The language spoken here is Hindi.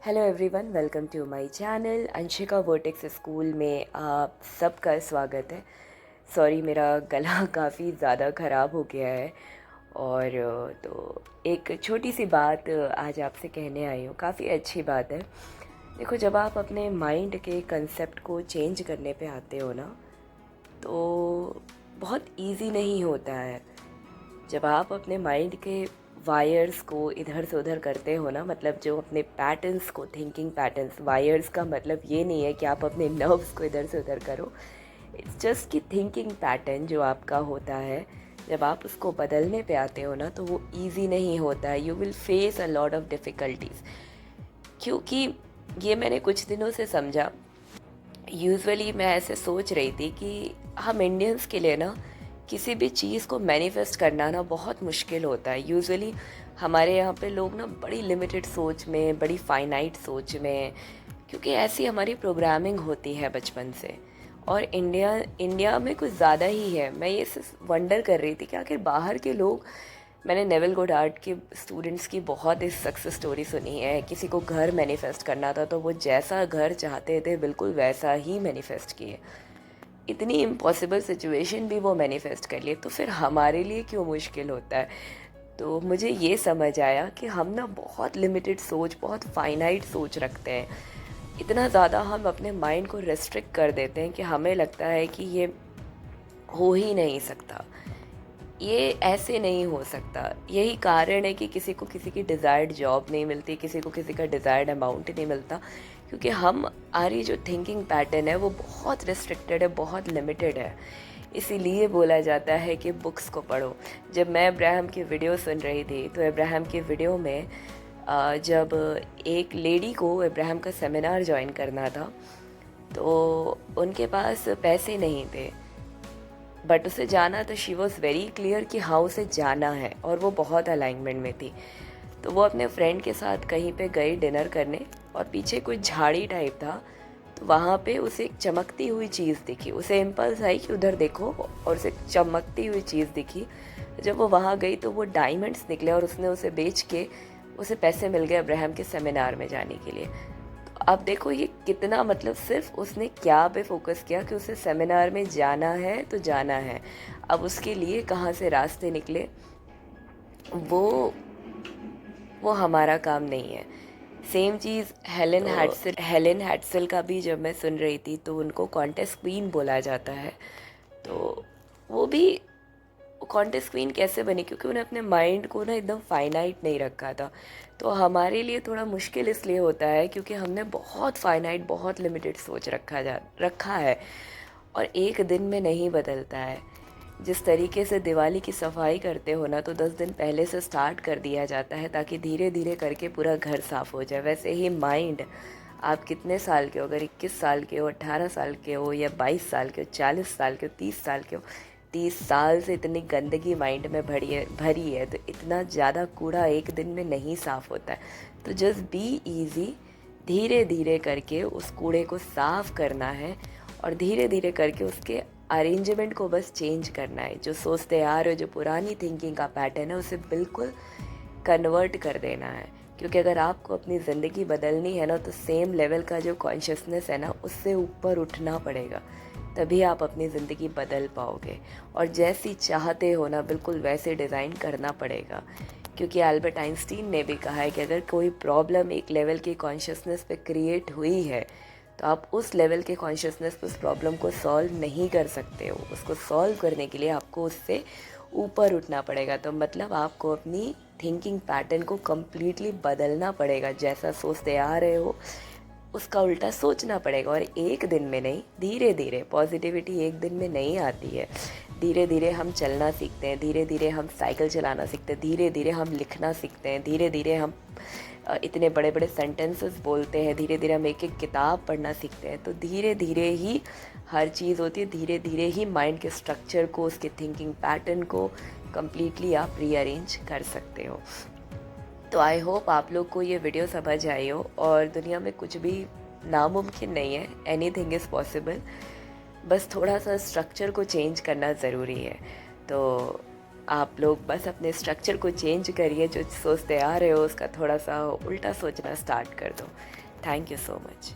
Hello everyone, welcome to my channel. Anshika vertex school में आप सबका स्वागत है। सॉरी, मेरा गला काफ़ी ज़्यादा ख़राब हो गया है और तो एक छोटी सी बात आज आपसे कहने आई हूँ। काफ़ी अच्छी बात है। देखो, जब आप अपने माइंड के कंसेप्ट को चेंज करने पे आते हो ना, तो बहुत इजी नहीं होता है। जब आप अपने माइंड के वायर्स को इधर से उधर करते हो ना, मतलब जो अपने पैटर्न्स को, थिंकिंग पैटर्न्स, वायर्स का मतलब ये नहीं है कि आप अपने नर्व्स को इधर से उधर करो। इट्स जस्ट कि थिंकिंग पैटर्न जो आपका होता है, जब आप उसको बदलने पे आते हो ना, तो वो इजी नहीं होता है। You will face a lot of difficulties. क्योंकि ये मैंने कुछ दिनों से समझा। यूजुअली मैं ऐसे सोच रही थी कि हम इंडियंस के लिए ना किसी भी चीज़ को मैनिफेस्ट करना ना बहुत मुश्किल होता है। यूजुअली हमारे यहाँ पे लोग ना बड़ी लिमिटेड सोच में, बड़ी फाइनाइट सोच में, क्योंकि ऐसी हमारी प्रोग्रामिंग होती है बचपन से। और इंडिया में कुछ ज़्यादा ही है। मैं ये वंडर कर रही थी कि आखिर बाहर के लोग, मैंने नेविल गोडार्ड के स्टूडेंट्स की बहुत ही सक्सेस स्टोरी सुनी है। किसी को घर मैनिफेस्ट करना था तो वो जैसा घर चाहते थे बिल्कुल वैसा ही मैनिफेस्ट किए। इतनी इम्पॉसिबल सिचुएशन भी वो मैनिफेस्ट कर लिए, तो फिर हमारे लिए क्यों मुश्किल होता है। तो मुझे ये समझ आया कि हम ना बहुत लिमिटेड सोच, बहुत फाइनाइट सोच रखते हैं। इतना ज़्यादा हम अपने माइंड को रेस्ट्रिक्ट कर देते हैं कि हमें लगता है कि ये हो ही नहीं सकता, ये ऐसे नहीं हो सकता। यही कारण है कि किसी को किसी की डिज़ायर्ड जॉब नहीं मिलती, किसी को किसी का डिज़ायर्ड अमाउंट नहीं मिलता, क्योंकि हमारी जो थिंकिंग पैटर्न है वो बहुत रिस्ट्रिक्टेड है, बहुत लिमिटेड है। इसीलिए बोला जाता है कि बुक्स को पढ़ो। जब मैं अब्राहम की वीडियो सुन रही थी, तो अब्राहम की वीडियो में जब एक लेडी को अब्राहम का सेमिनार ज्वाइन करना था, तो उनके पास पैसे नहीं थे, बट उसे जाना तो शी वॉज़ वेरी क्लियर कि हाँ उसे जाना है, और वो बहुत अलाइनमेंट में थी। तो वो अपने फ्रेंड के साथ कहीं पे गई डिनर करने, और पीछे कोई झाड़ी टाइप था, तो वहाँ पे उसे एक चमकती हुई चीज़ दिखी। उसे इम्पल्स आई कि उधर देखो, और उसे चमकती हुई चीज़ दिखी। जब वो वहाँ गई तो वो डायमंड्स निकले, और उसने उसे बेच के उसे पैसे मिल गए अब्राहम के सेमिनार में जाने के लिए। अब देखो ये कितना, मतलब सिर्फ उसने क्या पे फोकस किया कि उसे सेमिनार में जाना है तो जाना है। अब उसके लिए कहाँ से रास्ते निकले, वो वो हमारा काम नहीं है। सेम चीज़ हेलेन हैट्सल का भी जब मैं सुन रही थी, तो उनको कॉन्टेस्ट क्वीन बोला जाता है। तो वो भी कॉन्टेस्ट क्वीन कैसे बनी, क्योंकि उन्हें अपने माइंड को ना एकदम फाइनाइट नहीं रखा था। तो हमारे लिए थोड़ा मुश्किल इसलिए होता है क्योंकि हमने बहुत फाइनाइट, बहुत लिमिटेड सोच रखा है, और एक दिन में नहीं बदलता है। जिस तरीके से दिवाली की सफाई करते हो ना, तो 10 दिन पहले से स्टार्ट कर दिया जाता है ताकि धीरे धीरे करके पूरा घर साफ़ हो जाए। वैसे ही माइंड, आप कितने साल के हो, अगर 21 साल के हो, 18 साल के हो, या 22 साल के हो, 40 साल के हो, 30 साल के हो, 30 साल से इतनी गंदगी माइंड में भरी है, तो इतना ज़्यादा कूड़ा एक दिन में नहीं साफ़ होता है। तो जस्ट बी ईजी, धीरे धीरे करके उस कूड़े को साफ़ करना है, और धीरे धीरे करके उसके अरेंजमेंट को बस चेंज करना है। जो सोचते आ रहे हो, जो पुरानी थिंकिंग का पैटर्न है, उसे बिल्कुल कन्वर्ट कर देना है। क्योंकि अगर आपको अपनी ज़िंदगी बदलनी है ना, तो सेम लेवल का जो कॉन्शियसनेस है ना, उससे ऊपर उठना पड़ेगा, तभी आप अपनी ज़िंदगी बदल पाओगे। और जैसी चाहते हो ना, बिल्कुल वैसे डिज़ाइन करना पड़ेगा। क्योंकि एल्बर्ट आइंस्टीन ने भी कहा है कि अगर कोई प्रॉब्लम एक लेवल की कॉन्शियसनेस पे क्रिएट हुई है, तो आप उस लेवल के कॉन्शियसनेस पे उस प्रॉब्लम को सॉल्व नहीं कर सकते हो। उसको सॉल्व करने के लिए आपको उससे ऊपर उठना पड़ेगा। तो मतलब आपको अपनी थिंकिंग पैटर्न को कम्प्लीटली बदलना पड़ेगा। जैसा सोचते आ रहे हो उसका उल्टा सोचना पड़ेगा, और एक दिन में नहीं, धीरे धीरे। पॉजिटिविटी एक दिन में नहीं आती है। धीरे धीरे हम चलना सीखते हैं, धीरे धीरे हम साइकिल चलाना सीखते हैं, धीरे धीरे हम लिखना सीखते हैं, धीरे धीरे हम इतने बड़े बड़े सेंटेंसेस बोलते हैं, धीरे धीरे हम एक एक किताब पढ़ना सीखते हैं। तो धीरे धीरे ही हर चीज़ होती है। धीरे धीरे ही माइंड के स्ट्रक्चर को, उसके थिंकिंग पैटर्न को कम्प्लीटली आप रीअरेंज कर सकते हो। तो आई होप आप लोग को ये वीडियो समझ आई हो, और दुनिया में कुछ भी नामुमकिन नहीं है। Anything is possible. बस थोड़ा सा स्ट्रक्चर को चेंज करना ज़रूरी है। तो आप लोग बस अपने स्ट्रक्चर को चेंज करिए, जो सोचते आ रहे हो उसका थोड़ा सा उल्टा सोचना स्टार्ट कर दो। Thank you so much.